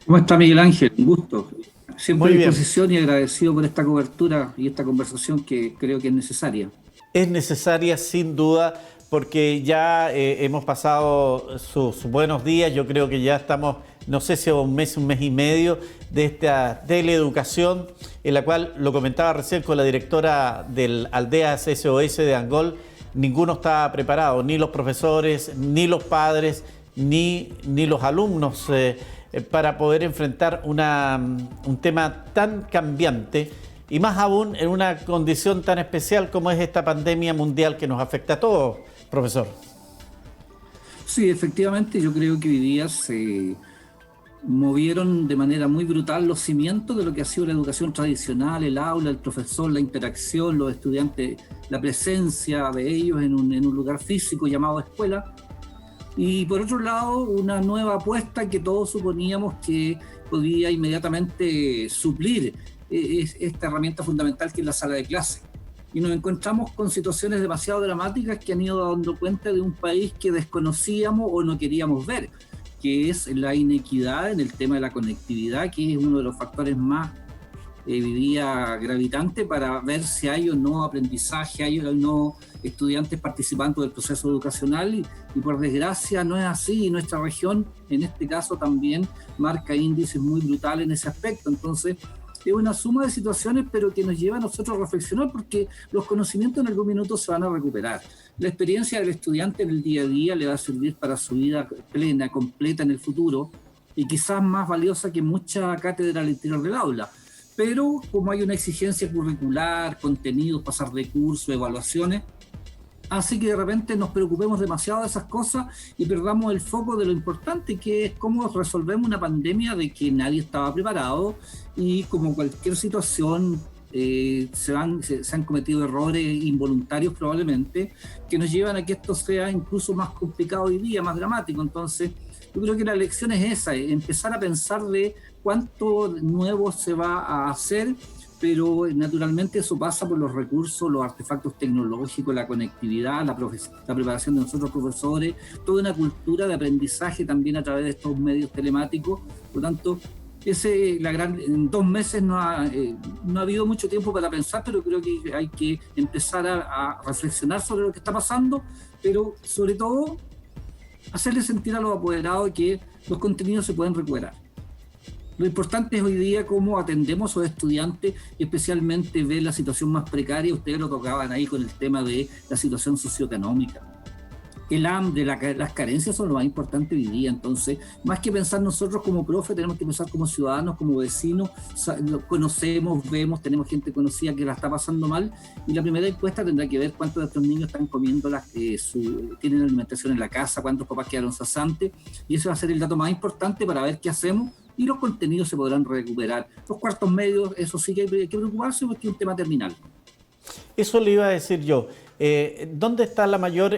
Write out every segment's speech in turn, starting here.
¿Cómo está Miguel Ángel? Un gusto. Siempre a Muy bien, disposición y agradecido por esta cobertura y esta conversación que creo que es necesaria. es necesaria sin duda porque ya hemos pasado sus buenos días, yo creo que ya estamos, no sé si un mes y medio de esta teleeducación en la cual, lo comentaba recién con la directora del Aldeas SOS de Angol, ninguno estaba preparado, ni los profesores, ni los padres, ni los alumnos para poder enfrentar un tema tan cambiante y más aún en una condición tan especial como es esta pandemia mundial que nos afecta a todos, profesor. Sí, efectivamente, yo creo que hoy día se movieron de manera muy brutal los cimientos de lo que ha sido la educación tradicional, el aula, el profesor, la interacción, los estudiantes, la presencia de ellos en un lugar físico llamado escuela. Y por otro lado, una nueva apuesta que todos suponíamos que podía inmediatamente suplir esta herramienta fundamental que es la sala de clase. Y nos encontramos con situaciones demasiado dramáticas que han ido dando cuenta de un país que desconocíamos o no queríamos ver, que es la inequidad en el tema de la conectividad, que es uno de los factores más vivía gravitante para ver si hay o no aprendizaje, hay o no estudiantes participando del proceso educacional y por desgracia no es así y nuestra región en este caso también marca índices muy brutales en ese aspecto. Entonces es una suma de situaciones pero que nos lleva a nosotros a reflexionar porque los conocimientos en algún minuto se van a recuperar. La experiencia del estudiante en el día a día le va a servir para su vida plena, completa en el futuro y quizás más valiosa que mucha cátedra al interior del aula. Pero como hay una exigencia curricular, contenidos, pasar de curso, evaluaciones, hace que de repente nos preocupemos demasiado de esas cosas y perdamos el foco de lo importante que es cómo resolvemos una pandemia de que nadie estaba preparado y como cualquier situación se han cometido errores involuntarios probablemente que nos llevan a que esto sea incluso más complicado hoy día, más dramático. Entonces yo creo que la lección es esa, empezar a pensar de cuánto nuevo se va a hacer, pero naturalmente eso pasa por los recursos, los artefactos tecnológicos, la conectividad, la preparación de nosotros profesores, toda una cultura de aprendizaje también a través de estos medios telemáticos. Por lo tanto, en 2 meses no ha habido mucho tiempo para pensar, pero creo que hay que empezar a reflexionar sobre lo que está pasando, pero sobre todo hacerle sentir a los apoderados que los contenidos se pueden recuperar. Lo importante es hoy día cómo atendemos a los estudiantes y especialmente ver la situación más precaria. Ustedes lo tocaban ahí con el tema de la situación socioeconómica. El hambre, las carencias son lo más importante hoy día. Entonces, más que pensar nosotros como profe, tenemos que pensar como ciudadanos, como vecinos. Conocemos, vemos, tenemos gente conocida que la está pasando mal. Y la primera encuesta tendrá que ver cuántos de estos niños están comiendo, tienen alimentación en la casa, cuántos papás quedaron cesantes. Y ese va a ser el dato más importante para ver qué hacemos. Y los contenidos se podrán recuperar. Los cuartos medios, eso sí que hay que preocuparse porque es un tema terminal. Eso le iba a decir yo. ¿Dónde está la mayor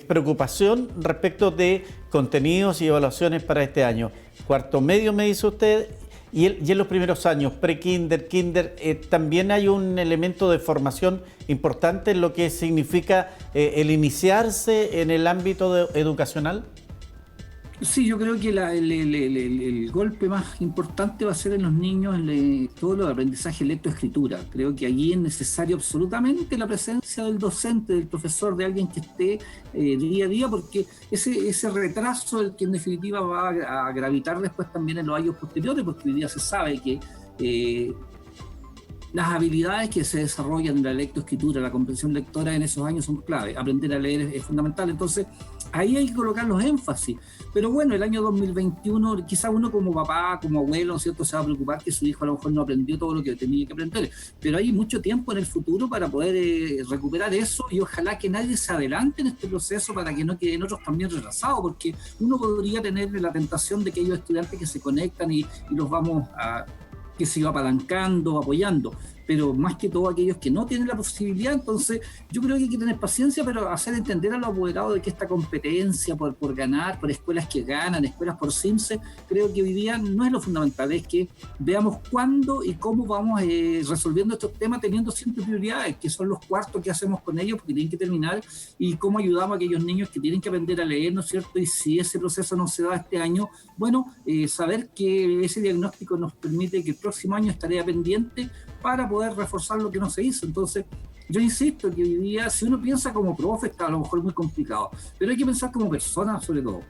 preocupación respecto de contenidos y evaluaciones para este año? Cuarto medio, me dice usted, y en los primeros años, pre-kinder, kinder, también hay un elemento de formación importante en lo que significa el iniciarse en el ámbito educacional. Sí, yo creo que el golpe más importante va a ser en los niños en todo lo de aprendizaje lectoescritura. Creo que allí es necesario absolutamente la presencia del docente, del profesor, de alguien que esté día a día, porque ese retraso el que en definitiva va a gravitar después también en los años posteriores, porque hoy día se sabe que las habilidades que se desarrollan en la lectoescritura, la comprensión lectora en esos años son clave. Aprender a leer es fundamental. Entonces, ahí hay que colocar los énfasis. Pero bueno, el año 2021, quizá uno como papá, como abuelo, ¿cierto?, se va a preocupar que su hijo a lo mejor no aprendió todo lo que tenía que aprender. Pero hay mucho tiempo en el futuro para poder recuperar eso y ojalá que nadie se adelante en este proceso para que no queden otros también retrasados, porque uno podría tener la tentación de que aquellos estudiantes que se conectan y los vamos a que se iba apalancando, apoyando, pero más que todo aquellos que no tienen la posibilidad. Entonces yo creo que hay que tener paciencia, pero hacer entender a los apoderados de que esta competencia por ganar, por escuelas que ganan, escuelas por CIMSE, creo que hoy día no es lo fundamental, es que veamos cuándo y cómo vamos resolviendo estos temas, teniendo siempre prioridades, que son los cuartos que hacemos con ellos, porque tienen que terminar, y cómo ayudamos a aquellos niños que tienen que aprender a leer, ¿no es cierto? Y si ese proceso no se da este año, bueno, saber que ese diagnóstico nos permite que el próximo año estaría pendiente para poder reforzar lo que no se hizo. Entonces, yo insisto que hoy día, si uno piensa como profe, está a lo mejor muy complicado, pero hay que pensar como persona sobre todo.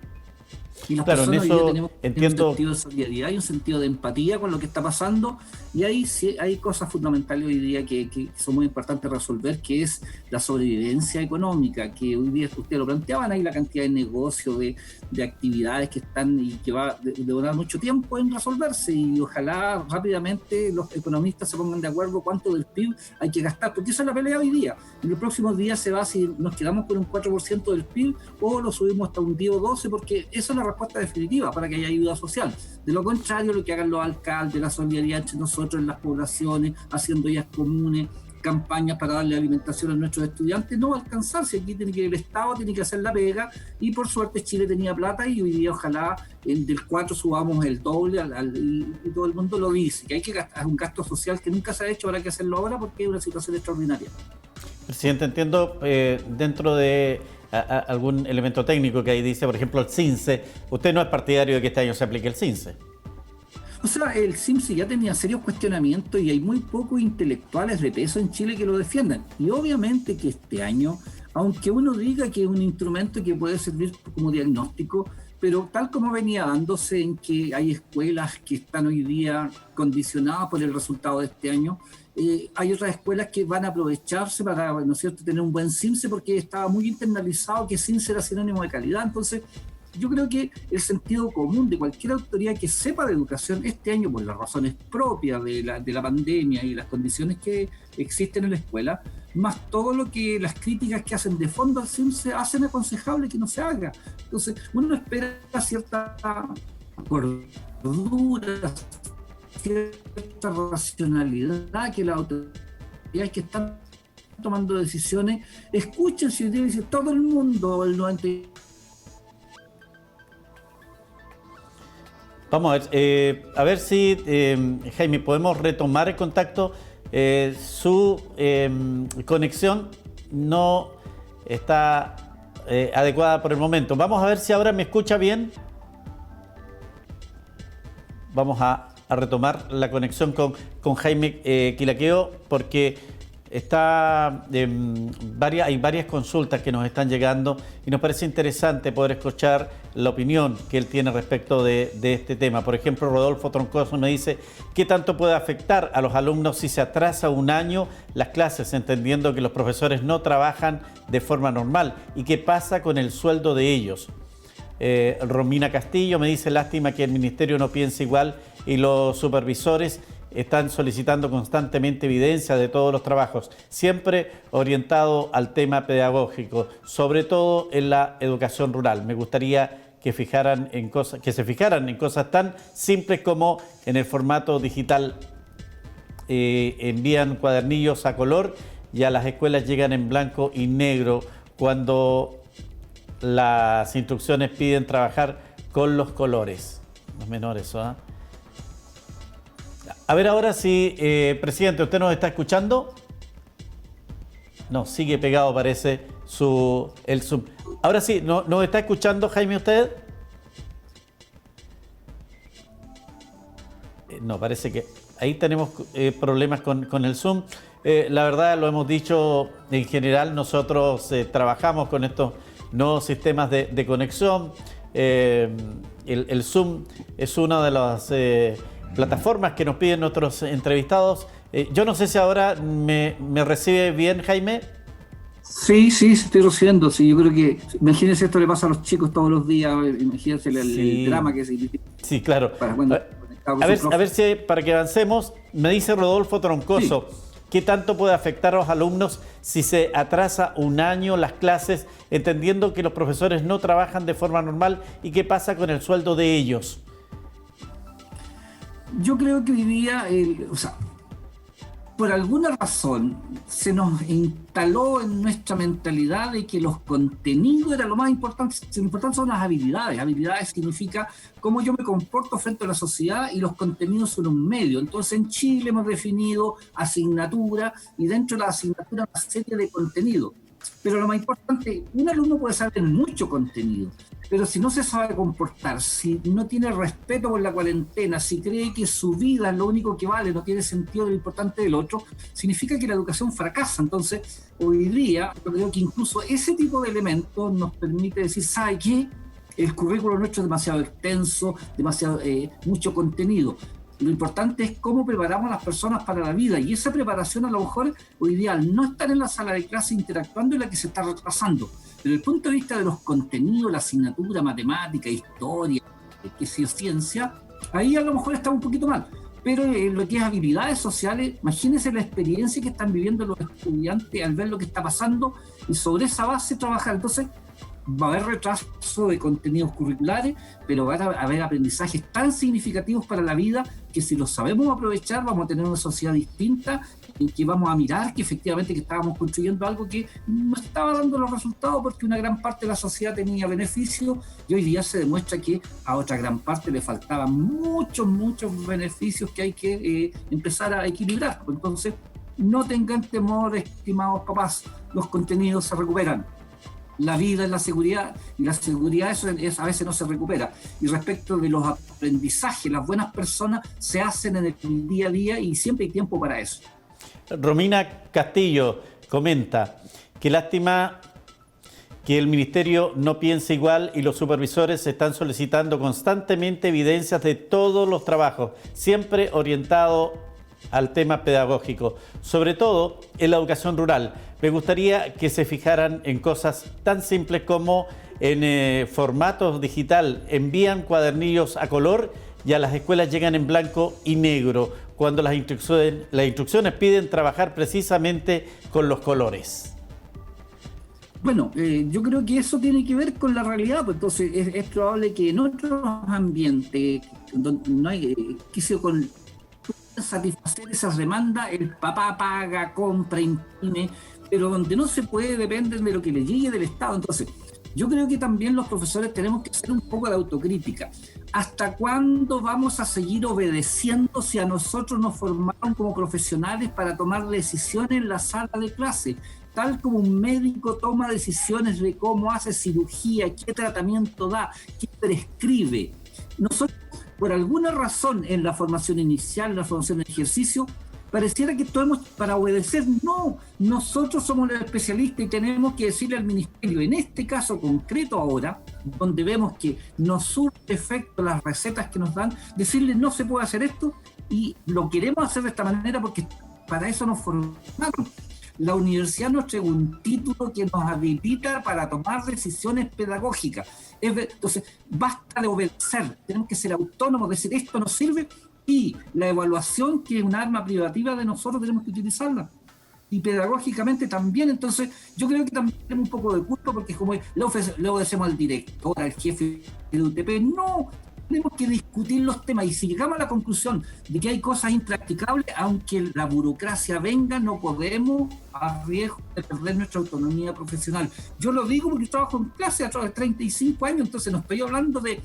Y las Claro, en personas hoy día eso tenemos entiendo. un sentido de solidaridad y un sentido de empatía con lo que está pasando, y ahí sí hay cosas fundamentales hoy día que son muy importantes resolver, que es la sobrevivencia económica, que hoy día ustedes lo planteaban, hay la cantidad de negocios, de actividades que están y que va a demorar mucho tiempo en resolverse, y ojalá rápidamente los economistas se pongan de acuerdo cuánto del PIB hay que gastar, porque esa es la pelea hoy día. En los próximos días se va si nos quedamos con un 4% del PIB o lo subimos hasta un 10 o 12, porque esa es la respuesta definitiva para que haya ayuda social. De lo contrario, lo que hagan los alcaldes, la solidaridad entre nosotros en las poblaciones, haciendo ollas comunes, campañas para darle alimentación a nuestros estudiantes, no va a alcanzar. Si aquí tiene que ir el Estado, tiene que hacer la pega, y por suerte Chile tenía plata, y hoy día ojalá del 4 subamos el doble, y todo el mundo lo dice, que hay que gastar, un gasto social que nunca se ha hecho, habrá que hacerlo ahora porque es una situación extraordinaria. Presidente, entiendo, dentro de algún elemento técnico que ahí dice, por ejemplo, el CINSE, usted no es partidario de que este año se aplique el CINSE. O sea, el CIMSE ya tenía serios cuestionamientos y hay muy pocos intelectuales de peso en Chile que lo defiendan. Y obviamente que este año, aunque uno diga que es un instrumento que puede servir como diagnóstico, pero tal como venía dándose en que hay escuelas que están hoy día condicionadas por el resultado de este año, hay otras escuelas que van a aprovecharse para, ¿no es cierto?, tener un buen CIMSE, porque estaba muy internalizado que CIMSE era sinónimo de calidad. Entonces, yo creo que el sentido común de cualquier autoridad que sepa de educación este año, por las razones propias de la pandemia y las condiciones que existen en la escuela, más todo lo que las críticas que hacen de fondo al CIMSE, hacen aconsejable que no se haga. Entonces, uno espera cierta cordura, cierta racionalidad, que las autoridades que están tomando decisiones escuchen. Si dice todo el mundo, el 90. Vamos a ver si, Jaime, podemos retomar el contacto. Su conexión no está adecuada por el momento. Vamos a ver si ahora me escucha bien. Vamos a retomar la conexión con Jaime Quilaqueo, porque hay varias consultas que nos están llegando y nos parece interesante poder escuchar la opinión que él tiene respecto de este tema. Por ejemplo, Rodolfo Troncoso me dice: ¿qué tanto puede afectar a los alumnos si se atrasa un año las clases, entendiendo que los profesores no trabajan de forma normal? ¿Y qué pasa con el sueldo de ellos? Romina Castillo me dice: lástima que el ministerio no piense igual y los supervisores están solicitando constantemente evidencia de todos los trabajos, siempre orientado al tema pedagógico, sobre todo en la educación rural. Me gustaría que se fijaran en cosas tan simples como en el formato digital. Envían cuadernillos a color y a las escuelas llegan en blanco y negro cuando las instrucciones piden trabajar con los colores. Los menores, ¿ah? A ver ahora si, presidente, ¿usted nos está escuchando? No, sigue pegado, parece, el Zoom. Ahora sí, ¿nos está escuchando, Jaime, usted? No, parece que ahí tenemos problemas con el Zoom. La verdad, lo hemos dicho, en general, nosotros trabajamos con estos nuevos sistemas de conexión. El Zoom es una de las plataformas que nos piden nuestros entrevistados. Yo no sé si ahora me recibe bien, Jaime. Sí, estoy recibiendo. Sí, yo creo que, imagínense, esto le pasa a los chicos todos los días. Imagínense el drama que significa. Sí, claro. Bueno, a ver si, para que avancemos, me dice Rodolfo Troncoso, sí, ¿qué tanto puede afectar a los alumnos si se atrasa un año las clases, entendiendo que los profesores no trabajan de forma normal? ¿Y qué pasa con el sueldo de ellos? Yo creo que hoy día, por alguna razón se nos instaló en nuestra mentalidad de que los contenidos era lo más importante. Lo importante son las habilidades. Habilidades significa cómo yo me comporto frente a la sociedad, y los contenidos son un medio. Entonces en Chile hemos definido asignatura, y dentro de la asignatura una serie de contenidos. Pero lo más importante, un alumno puede saber mucho contenido, pero si no se sabe comportar, si no tiene respeto por la cuarentena, si cree que su vida es lo único que vale, no tiene sentido de lo importante del otro, significa que la educación fracasa. Entonces, hoy día, yo creo que incluso ese tipo de elementos nos permite decir, ¿sabe qué? El currículo nuestro es demasiado extenso, mucho contenido. Lo importante es cómo preparamos a las personas para la vida, y esa preparación a lo mejor hoy día, al no estar en la sala de clase interactuando, es la que se está retrasando. Desde el punto de vista de los contenidos, la asignatura, matemática, historia, qué sé yo, ciencia, ahí a lo mejor está un poquito mal. Pero en lo que es habilidades sociales, imagínense la experiencia que están viviendo los estudiantes al ver lo que está pasando, y sobre esa base trabajar. Entonces, va a haber retraso de contenidos curriculares, pero van a haber aprendizajes tan significativos para la vida que, si los sabemos aprovechar, vamos a tener una sociedad distinta, en que vamos a mirar que efectivamente que estábamos construyendo algo que no estaba dando los resultados porque una gran parte de la sociedad tenía beneficios, y hoy día se demuestra que a otra gran parte le faltaban muchos beneficios que hay que empezar a equilibrar. Entonces, no tengan temor, estimados papás, los contenidos se recuperan. La vida es la seguridad, y la seguridad eso a veces no se recupera. Y respecto de los aprendizajes, las buenas personas se hacen en el día a día, y siempre hay tiempo para eso. Romina Castillo comenta: qué lástima que el ministerio no piense igual, y los supervisores están solicitando constantemente evidencias de todos los trabajos, siempre orientado al tema pedagógico, sobre todo en la educación rural. Me gustaría que se fijaran en cosas tan simples como en formatos digital. Envían cuadernillos a color y a las escuelas llegan en blanco y negro, cuando las instrucciones piden trabajar precisamente con los colores. Bueno, yo creo que eso tiene que ver con la realidad, pues entonces es probable que en otros ambientes donde no hay con satisfacer esas demandas, el papá paga, compra, imprime, pero donde no se puede dependen de lo que le llegue del Estado. Entonces, yo creo que también los profesores tenemos que hacer un poco de autocrítica. ¿Hasta cuándo vamos a seguir obedeciendo si a nosotros nos formaron como profesionales para tomar decisiones en la sala de clase? Tal como un médico toma decisiones de cómo hace cirugía, qué tratamiento da, qué prescribe. Nosotros, por alguna razón, en la formación inicial, en la formación de ejercicio, pareciera que estamos para obedecer. No, nosotros somos los especialistas y tenemos que decirle al ministerio, en este caso concreto ahora, donde vemos que nos surte efecto las recetas que nos dan, decirle no se puede hacer esto, y lo queremos hacer de esta manera porque para eso nos formaron. La universidad nos trae un título que nos habilita para tomar decisiones pedagógicas. Entonces, basta de obedecer, tenemos que ser autónomos, decir esto nos sirve, y la evaluación, que es un arma privativa de nosotros, tenemos que utilizarla. Y pedagógicamente también. Entonces, yo creo que también tenemos un poco de culpa, porque como le obedecemos al director, al jefe de UTP, no. Tenemos que discutir los temas, y si llegamos a la conclusión de que hay cosas impracticables, aunque la burocracia venga, no podemos a riesgo de perder nuestra autonomía profesional. Yo lo digo porque trabajo en clase a través de 35 años, entonces no estoy hablando de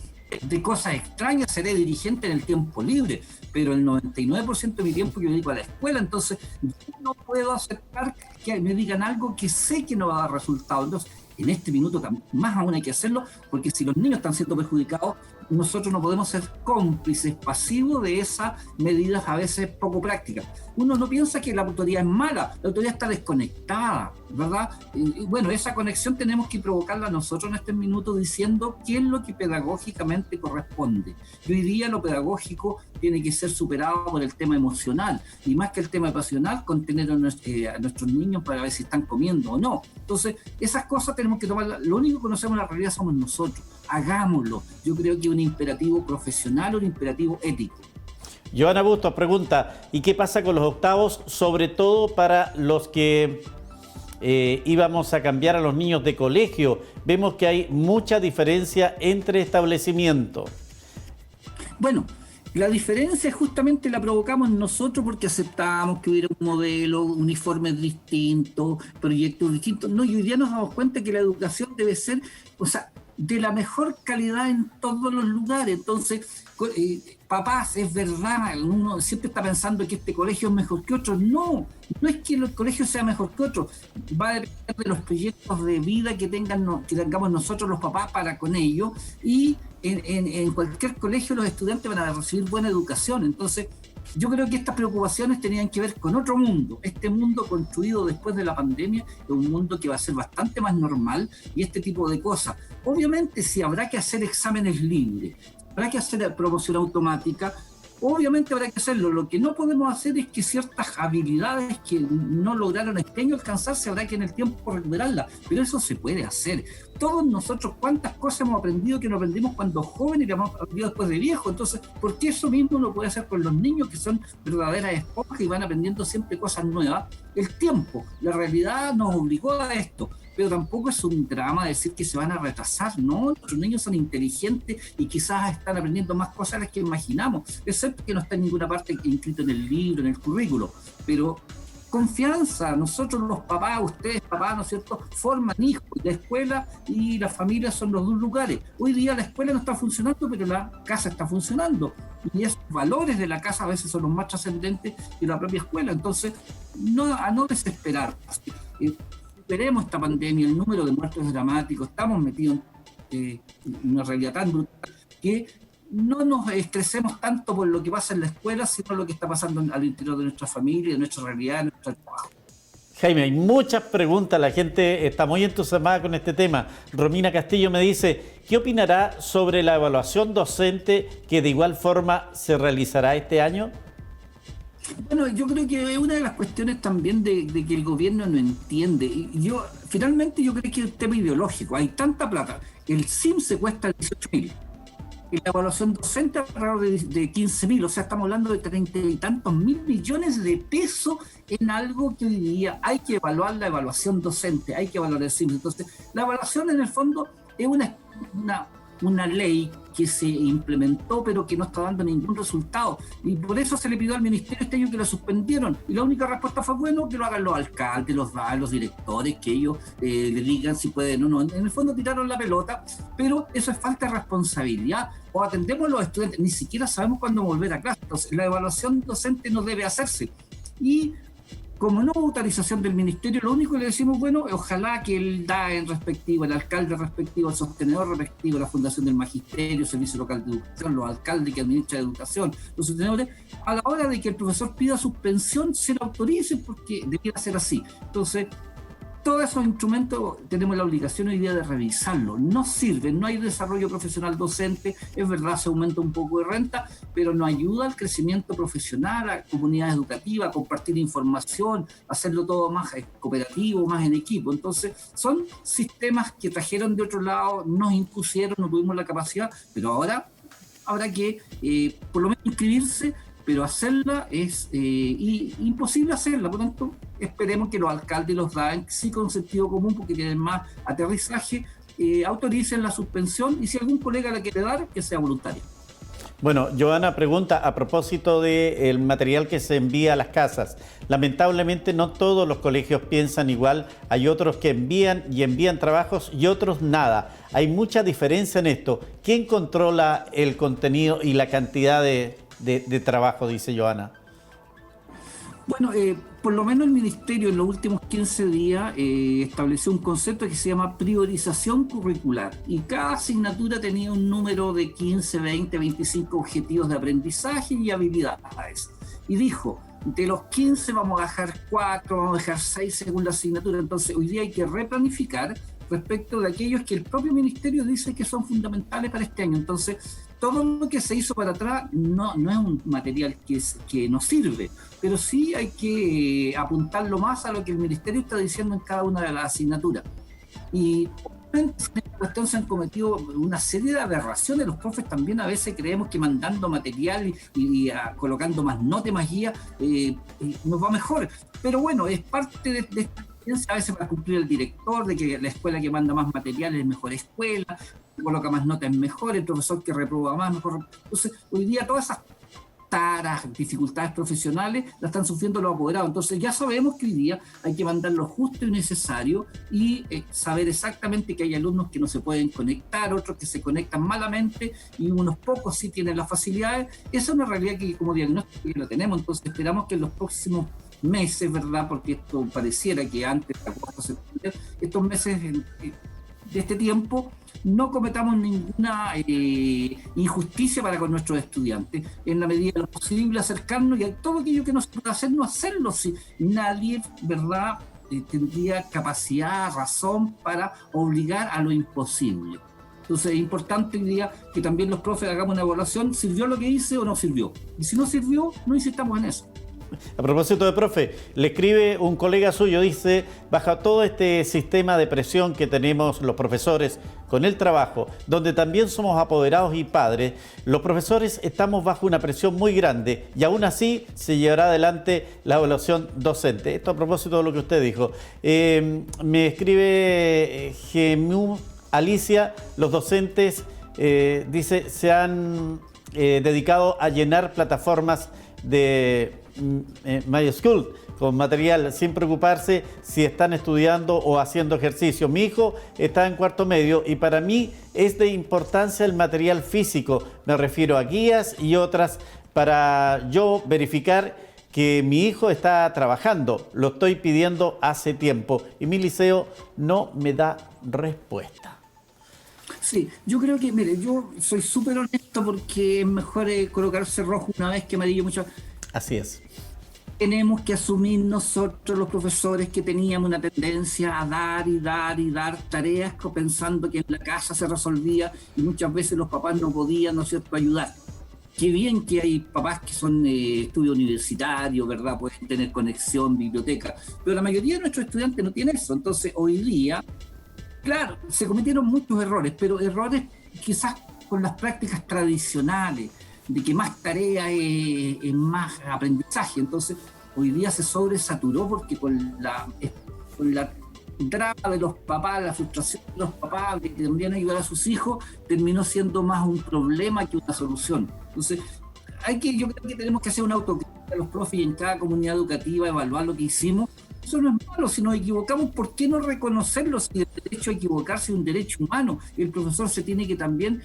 cosas extrañas. Seré dirigente en el tiempo libre, pero el 99% de mi tiempo yo dedico a la escuela. Entonces yo no puedo aceptar que me digan algo que sé que no va a dar resultado. Entonces, en este minuto más aún hay que hacerlo, porque si los niños están siendo perjudicados, nosotros no podemos ser cómplices pasivos de esas medidas a veces poco prácticas. Uno no piensa que la autoridad es mala, la autoridad está desconectada, ¿verdad? Y bueno, esa conexión tenemos que provocarla nosotros en este minuto, diciendo qué es lo que pedagógicamente corresponde. Y hoy día lo pedagógico tiene que ser superado por el tema emocional, y más que el tema pasional, contener a nuestros niños para ver si están comiendo o no. Entonces, esas cosas tenemos que tomarlas. Lo único que conocemos la realidad somos nosotros. Hagámoslo. Yo creo que es un imperativo profesional, un imperativo ético. Joana Bustos pregunta: ¿y qué pasa con los octavos, sobre todo para los que íbamos a cambiar a los niños de colegio? Vemos que hay mucha diferencia entre establecimientos. Bueno, La diferencia justamente la provocamos nosotros porque aceptamos que hubiera un modelo, uniformes distintos, proyectos distintos. No, y hoy día nos damos cuenta que la educación debe ser, o sea, de la mejor calidad en todos los lugares. Entonces, papás, es verdad, uno siempre está pensando que este colegio es mejor que otro. No, no es que el colegio sea mejor que otro. Va a depender de los proyectos de vida que tengamos nosotros los papás para con ellos. Y en cualquier colegio los estudiantes van a recibir buena educación. Entonces, yo creo que estas preocupaciones tenían que ver con otro mundo. Este mundo construido después de la pandemia es un mundo que va a ser bastante más normal y este tipo de cosas. Obviamente, si habrá que hacer exámenes libres, habrá que hacer promoción automática, obviamente habrá que hacerlo. Lo que no podemos hacer es que ciertas habilidades que no lograron este año alcanzarse, habrá que en el tiempo recuperarlas. Pero eso se puede hacer. Todos nosotros, cuántas cosas hemos aprendido que no aprendimos cuando jóvenes y que hemos aprendido después de viejos. Entonces, ¿por qué eso mismo no puede hacer con los niños que son verdaderas esponjas y van aprendiendo siempre cosas nuevas? El tiempo, la realidad nos obligó a esto. Pero tampoco es un drama decir que se van a retrasar, ¿no? Nuestros niños son inteligentes y quizás están aprendiendo más cosas de las que imaginamos, excepto que no está en ninguna parte inscrito en el libro, en el currículo. Pero confianza, nosotros los papás, ustedes papás, ¿no es cierto?, forman hijos, la escuela y la familia son los dos lugares. Hoy día la escuela no está funcionando, pero la casa está funcionando. Y esos valores de la casa a veces son los más trascendentes que la propia escuela. Entonces, a no desesperar. Superemos esta pandemia, el número de muertos es dramático, estamos metidos en una realidad tan brutal que no nos estresemos tanto por lo que pasa en la escuela, sino lo que está pasando al interior de nuestra familia, de nuestra realidad, de nuestro trabajo. Jaime, hay muchas preguntas, la gente está muy entusiasmada con este tema. Romina Castillo me dice, ¿qué opinará sobre la evaluación docente que de igual forma se realizará este año? Bueno, yo creo que es una de las cuestiones también de que el gobierno no entiende. Y finalmente yo creo que es un tema ideológico. Hay tanta plata. El SIM se cuesta 18.000. Y la evaluación docente alrededor de 15.000. O sea, estamos hablando de 30 y tantos mil millones de pesos en algo que hoy día hay que evaluar la evaluación docente, hay que evaluar el SIM. Entonces, la evaluación en el fondo es una ley que se implementó pero que no está dando ningún resultado y por eso se le pidió al ministerio este año que la suspendieron y la única respuesta fue bueno que lo hagan los alcaldes, los directores, que ellos le digan si pueden o no. En el fondo tiraron la pelota, pero eso es falta de responsabilidad. O atendemos a los estudiantes, ni siquiera sabemos cuándo volver a clase. Entonces la evaluación docente no debe hacerse y como no hubo autorización del ministerio, lo único que le decimos, bueno, ojalá que el DAE respectivo, el alcalde respectivo, el sostenedor respectivo, la Fundación del Magisterio, el Servicio Local de Educación, los alcaldes que administran educación, los sostenedores, a la hora de que el profesor pida suspensión, se lo autoricen porque debiera ser así. Entonces, todos esos instrumentos tenemos la obligación hoy día de revisarlos. No sirven, no hay desarrollo profesional docente, es verdad, se aumenta un poco de renta, pero no ayuda al crecimiento profesional, a comunidad educativa, a compartir información, a hacerlo todo más cooperativo, más en equipo. Entonces, son sistemas que trajeron de otro lado, nos impusieron, no tuvimos la capacidad, pero ahora habrá que por lo menos inscribirse, pero hacerla es imposible hacerla. Por lo tanto, esperemos que los alcaldes y los DAE, sí con sentido común, porque tienen más aterrizaje, autoricen la suspensión y si algún colega la quiere dar, que sea voluntario. Bueno, Joana pregunta a propósito del material que se envía a las casas. Lamentablemente no todos los colegios piensan igual. Hay otros que envían trabajos y otros nada. Hay mucha diferencia en esto. ¿Quién controla el contenido y la cantidad de trabajo, dice Joana? Bueno, por lo menos el Ministerio en los últimos 15 días estableció un concepto que se llama priorización curricular y cada asignatura tenía un número de 15, 20, 25 objetivos de aprendizaje y habilidades. Y dijo, de los 15 vamos a dejar 4, vamos a dejar 6 según la asignatura. Entonces hoy día hay que replanificar respecto de aquellos que el propio Ministerio dice que son fundamentales para este año. Entonces, todo lo que se hizo para atrás no es un material que nos sirve, pero sí hay que apuntarlo más a lo que el Ministerio está diciendo en cada una de las asignaturas. Y en esta cuestión se han cometido una serie de aberraciones. Los profes también a veces creemos que mandando material y colocando más notas, más guías, nos va mejor. Pero bueno, es parte de esta experiencia, a veces para cumplir el director, de que la escuela que manda más material es mejor escuela, que coloca más notas es mejor, el profesor que reprueba más mejor. Entonces, hoy día todas esas taras, dificultades profesionales, la están sufriendo los apoderados. Entonces ya sabemos que hoy día hay que mandar lo justo y necesario y saber exactamente que hay alumnos que no se pueden conectar, otros que se conectan malamente y unos pocos sí tienen las facilidades. Esa es una realidad que como diagnóstico ya la tenemos, entonces esperamos que en los próximos meses, ¿verdad? Porque esto pareciera que antes de agosto, septiembre, estos meses de este tiempo, no cometamos ninguna injusticia para con nuestros estudiantes, en la medida de lo posible acercarnos y a todo aquello que nos pueda hacer, no hacerlo, si nadie, ¿verdad?, tendría capacidad, razón para obligar a lo imposible. Entonces es importante hoy día que también los profes hagamos una evaluación, ¿sirvió lo que hice o no sirvió? Y si no sirvió, no insistamos en eso. A propósito de profe, le escribe un colega suyo, dice, bajo todo este sistema de presión que tenemos los profesores con el trabajo, donde también somos apoderados y padres, los profesores estamos bajo una presión muy grande y aún así se llevará adelante la evaluación docente. Esto a propósito de lo que usted dijo. Me escribe Gemú Alicia, los docentes, dice, se han dedicado a llenar plataformas de My School con material sin preocuparse si están estudiando o haciendo ejercicio. Mi hijo está en cuarto medio y para mí es de importancia el material físico. Me refiero a guías y otras para yo verificar que mi hijo está trabajando. Lo estoy pidiendo hace tiempo y mi liceo no me da respuesta. Sí, yo creo que, mire, yo soy súper honesto porque es mejor colocarse rojo una vez que amarillo mucho. Así es. Tenemos que asumir nosotros los profesores que teníamos una tendencia a dar y dar y dar tareas pensando que en la casa se resolvía y muchas veces los papás no podían, ¿no es cierto?, ayudar. Qué bien que hay papás que son estudios universitarios, ¿verdad? Pueden tener conexión, biblioteca, pero la mayoría de nuestros estudiantes no tienen eso. Entonces hoy día, claro, se cometieron muchos errores, pero errores quizás con las prácticas tradicionales, de que más tarea es más aprendizaje. Entonces, hoy día se sobresaturó porque con la drama de los papás, la frustración de los papás de que tendrían que ayudar a sus hijos, terminó siendo más un problema que una solución. Entonces, yo creo que tenemos que hacer una autocrítica a los profes y en cada comunidad educativa evaluar lo que hicimos. Eso no es malo, si nos equivocamos, ¿por qué no reconocerlo? Si el derecho a equivocarse es un derecho humano, el profesor se tiene que también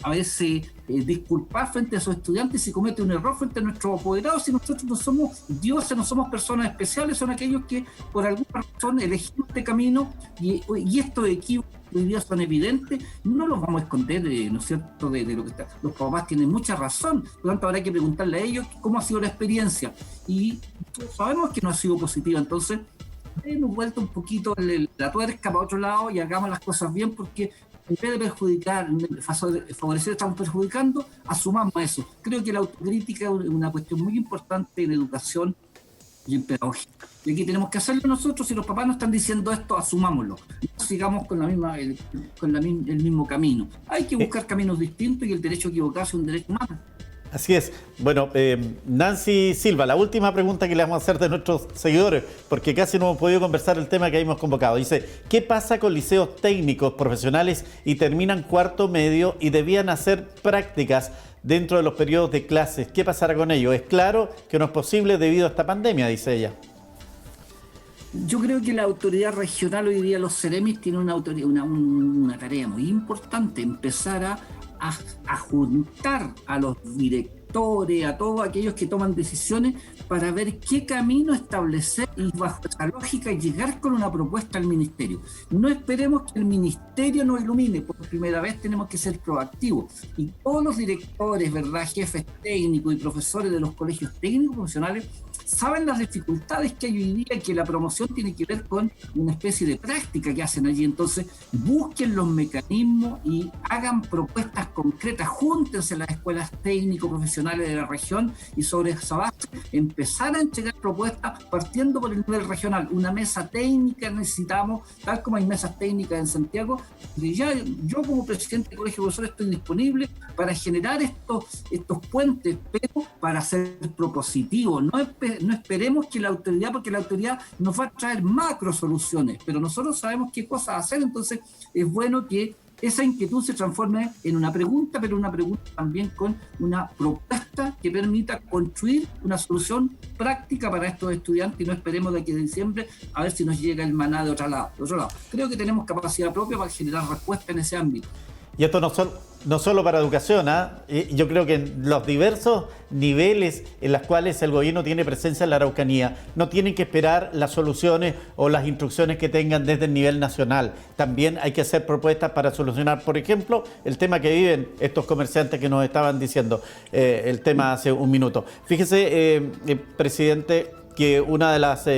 a veces disculpar frente a sus estudiantes si comete un error frente a nuestros apoderados. Si nosotros no somos dioses, no somos personas especiales, son aquellos que por alguna razón elegimos este camino y estos equívocos hoy día son evidentes, no los vamos a esconder, ¿no es cierto?, de lo que está. Los papás tienen mucha razón, por lo tanto habrá que preguntarle a ellos cómo ha sido la experiencia y sabemos que no ha sido positiva. Entonces hemos vuelto un poquito la tuerca para otro lado y hagamos las cosas bien, porque en vez de perjudicar, favorecer, estamos perjudicando, asumamos eso. Creo que la autocrítica es una cuestión muy importante en educación y en pedagogía. Y aquí tenemos que hacerlo nosotros. Si los papás nos están diciendo esto, asumámoslo. No sigamos con el mismo camino. Hay que buscar caminos distintos y el derecho a equivocarse es un derecho humano. Así es. Bueno, Nancy Silva, la última pregunta que le vamos a hacer de nuestros seguidores, porque casi no hemos podido conversar el tema que habíamos convocado. Dice, ¿qué pasa con liceos técnicos profesionales y terminan cuarto medio y debían hacer prácticas dentro de los periodos de clases? ¿Qué pasará con ello? Es claro que no es posible debido a esta pandemia, dice ella. Yo creo que la autoridad regional hoy día, los CEREMIS, tienen una tarea muy importante, empezar a juntar a los directores, a todos aquellos que toman decisiones para ver qué camino establecer y bajo esa lógica llegar con una propuesta al ministerio. No esperemos que el ministerio nos ilumine, por primera vez tenemos que ser proactivos y todos los directores, ¿verdad?, jefes técnicos y profesores de los colegios técnicos profesionales saben las dificultades que hay hoy día y que la promoción tiene que ver con una especie de práctica que hacen allí. Entonces, busquen los mecanismos y hagan propuestas concretas, júntense las escuelas técnico-profesionales de la región y sobre esa base empezar a entregar propuestas partiendo por el nivel regional. Una mesa técnica necesitamos, tal como hay mesas técnicas en Santiago, y ya yo como presidente del Colegio de Profesores estoy disponible para generar estos puentes, pero para ser propositivo. No esperemos que la autoridad, porque la autoridad nos va a traer macro soluciones, pero nosotros sabemos qué cosas hacer. Entonces es bueno que esa inquietud se transforme en una pregunta, pero una pregunta también con una propuesta propuesta que permita construir una solución práctica para estos estudiantes y no esperemos de aquí a diciembre a ver si nos llega el maná de otro lado. Creo que tenemos capacidad propia para generar respuesta en ese ámbito. Y esto no solo para educación, yo creo que en los diversos niveles en los cuales el gobierno tiene presencia en la Araucanía, no tienen que esperar las soluciones o las instrucciones que tengan desde el nivel nacional. También hay que hacer propuestas para solucionar, por ejemplo, el tema que viven estos comerciantes que nos estaban diciendo, el tema hace un minuto. Fíjese, presidente, que una de las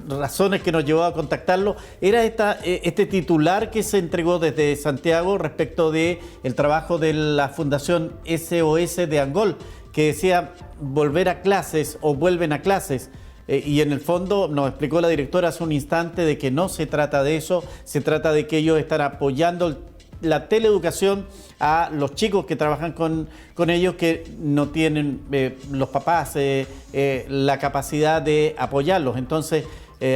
razones que nos llevó a contactarlo era este titular que se entregó desde Santiago respecto del trabajo de la Fundación SOS de Angol, que decía volver a clases o vuelven a clases. Y en el fondo nos explicó la directora hace un instante de que no se trata de eso, se trata de que ellos están apoyando la teleeducación a los chicos que trabajan con ellos, que no tienen los papás la capacidad de apoyarlos. Entonces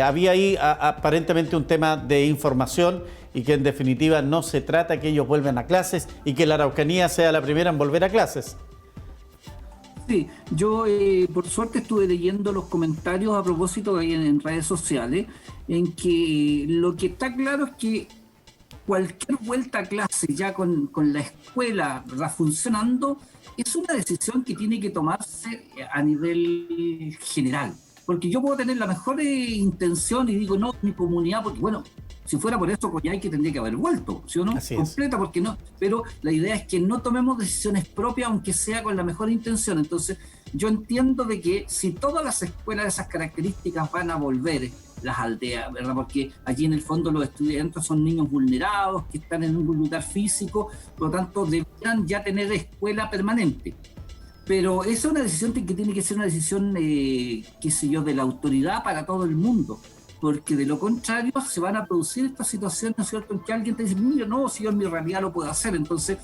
había ahí aparentemente un tema de información y que en definitiva no se trata que ellos vuelvan a clases y que la Araucanía sea la primera en volver a clases. Sí, yo por suerte estuve leyendo los comentarios a propósito ahí en redes sociales, en que lo que está claro es que cualquier vuelta a clase ya con la escuela, ¿verdad?, funcionando, es una decisión que tiene que tomarse a nivel general. Porque yo puedo tener la mejor intención y digo, no, mi comunidad, porque bueno, si fuera por eso, Coyhaique tendría que haber vuelto, ¿sí o no? Así completa, es. porque no. Pero la idea es que no tomemos decisiones propias, aunque sea con la mejor intención. Entonces, yo entiendo de que si todas las escuelas de esas características van a volver, las aldeas, ¿verdad? Porque allí en el fondo los estudiantes son niños vulnerados, que están en un lugar físico, por lo tanto deberían ya tener escuela permanente. Pero esa es una decisión que tiene que ser una decisión, qué sé yo, de la autoridad para todo el mundo, porque de lo contrario se van a producir estas situaciones, ¿no es cierto?, en que alguien te dice, mira, no, si yo en mi realidad lo puedo hacer. Entonces,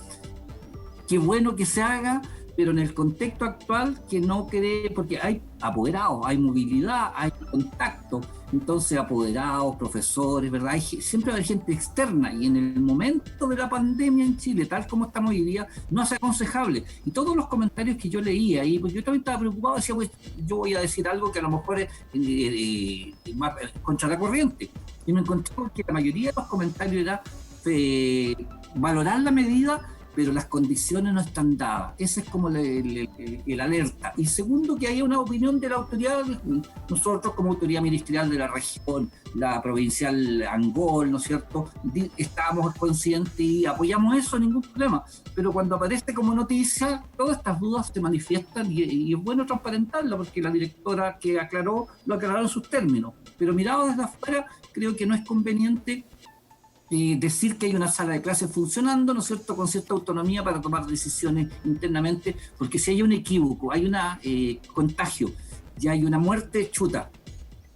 qué bueno que se haga, pero en el contexto actual que no quede, porque hay apoderados, hay movilidad, hay contacto, entonces apoderados, profesores, ¿verdad? Siempre va a haber gente externa y en el momento de la pandemia en Chile, tal como estamos hoy día, no es aconsejable. Y todos los comentarios que yo leía ahí, pues yo también estaba preocupado, decía, pues yo voy a decir algo que a lo mejor es más contra la corriente. Y me encontré con que la mayoría de los comentarios era valorar la medida, pero las condiciones no están dadas. Ese es como el alerta. Y segundo, que haya una opinión de la autoridad, nosotros como autoridad ministerial de la región, la provincial Angol, ¿no es cierto?, estábamos conscientes y apoyamos eso, ningún problema. Pero cuando aparece como noticia, todas estas dudas se manifiestan y es bueno transparentarlo, porque la directora que aclaró, lo aclaró en sus términos. Pero mirado desde afuera, creo que no es conveniente decir que hay una sala de clases funcionando, ¿no es cierto?, con cierta autonomía para tomar decisiones internamente, porque si hay un equívoco, hay un contagio, ya hay una muerte, chuta,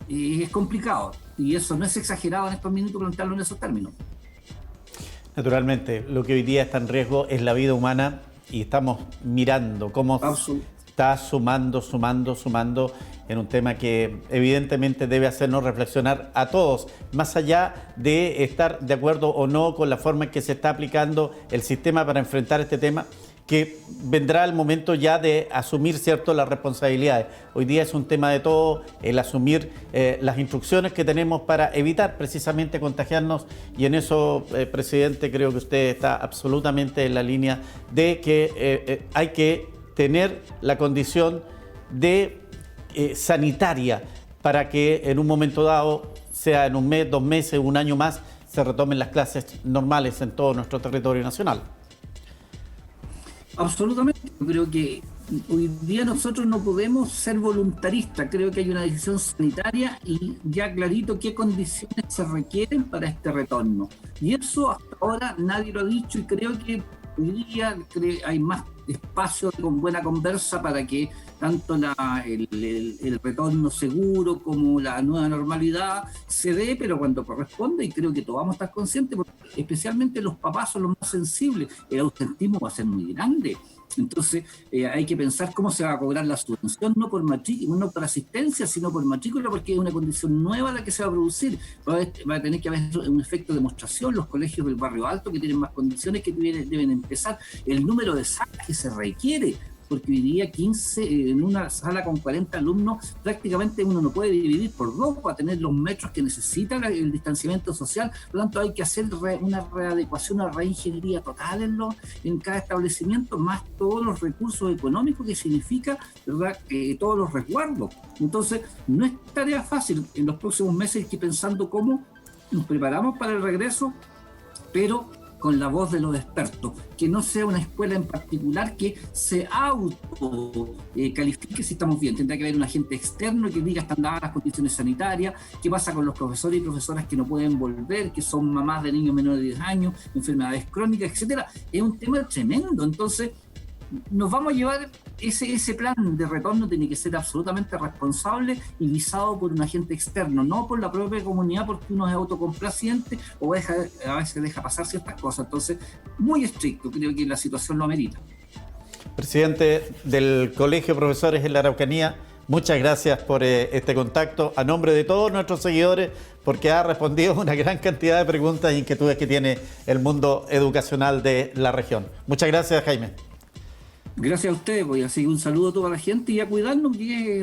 es complicado, y eso no es exagerado en estos minutos plantearlo en esos términos. Naturalmente, lo que hoy día está en riesgo es la vida humana y estamos mirando cómo está sumando en un tema que evidentemente debe hacernos reflexionar a todos, más allá de estar de acuerdo o no con la forma en que se está aplicando el sistema para enfrentar este tema, que vendrá el momento ya de asumir, ¿cierto?, las responsabilidades. Hoy día es un tema de todo el asumir las instrucciones que tenemos para evitar precisamente contagiarnos, y en eso, presidente, creo que usted está absolutamente en la línea de que hay que tener la condición de sanitaria para que en un momento dado, sea en un mes, 2 meses, un año más, se retomen las clases normales en todo nuestro territorio nacional. Absolutamente. Yo creo que hoy día nosotros no podemos ser voluntaristas. Creo que hay una decisión sanitaria y ya clarito qué condiciones se requieren para este retorno. Y eso hasta ahora nadie lo ha dicho, y creo que hoy día hay más espacio con buena conversa para que tanto el retorno seguro como la nueva normalidad se dé, pero cuando corresponde, y creo que todos vamos a estar conscientes, porque especialmente los papás son los más sensibles, el ausentismo va a ser muy grande. Entonces hay que pensar cómo se va a cobrar la subvención, no por matrícula, no por asistencia, sino por matrícula, porque es una condición nueva la que se va a producir. Va a tener que haber un efecto de demostración, los colegios del barrio alto que tienen más condiciones que deben empezar, el número de salas que se requiere. porque hoy día 15 en una sala con 40 alumnos, prácticamente uno no puede dividir por dos para tener los metros que necesita el distanciamiento social. Por lo tanto, hay que hacer una readecuación, una reingeniería total en cada establecimiento, más todos los recursos económicos que significa, ¿verdad?, todos los resguardos. Entonces, no es tarea fácil. En los próximos meses hay que ir pensando cómo nos preparamos para el regreso, pero con la voz de los expertos, que no sea una escuela en particular que se auto califique si estamos bien. Tendrá que haber un agente externo que diga están dadas las condiciones sanitarias, qué pasa con los profesores y profesoras que no pueden volver, que son mamás de niños menores de 10 años, enfermedades crónicas, etcétera. Es un tema tremendo. Entonces, nos vamos a llevar ese plan de retorno, tiene que ser absolutamente responsable y visado por un agente externo, no por la propia comunidad, porque uno es autocomplaciente o a veces deja pasar ciertas cosas. Entonces, muy estricto, creo que la situación lo amerita. Presidente del Colegio de Profesores en la Araucanía, muchas gracias por este contacto a nombre de todos nuestros seguidores, porque ha respondido una gran cantidad de preguntas e inquietudes que tiene el mundo educacional de la región. Muchas gracias, Jaime. Gracias a ustedes, pues, así un saludo a toda la gente y a cuidarnos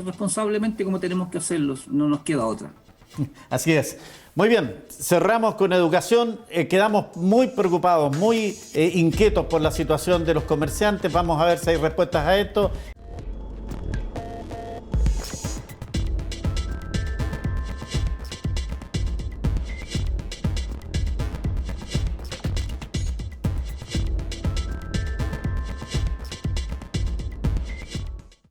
responsablemente como tenemos que hacerlo, no nos queda otra. Así es. Muy bien, cerramos con educación. Quedamos muy preocupados, muy inquietos por la situación de los comerciantes. Vamos a ver si hay respuestas a esto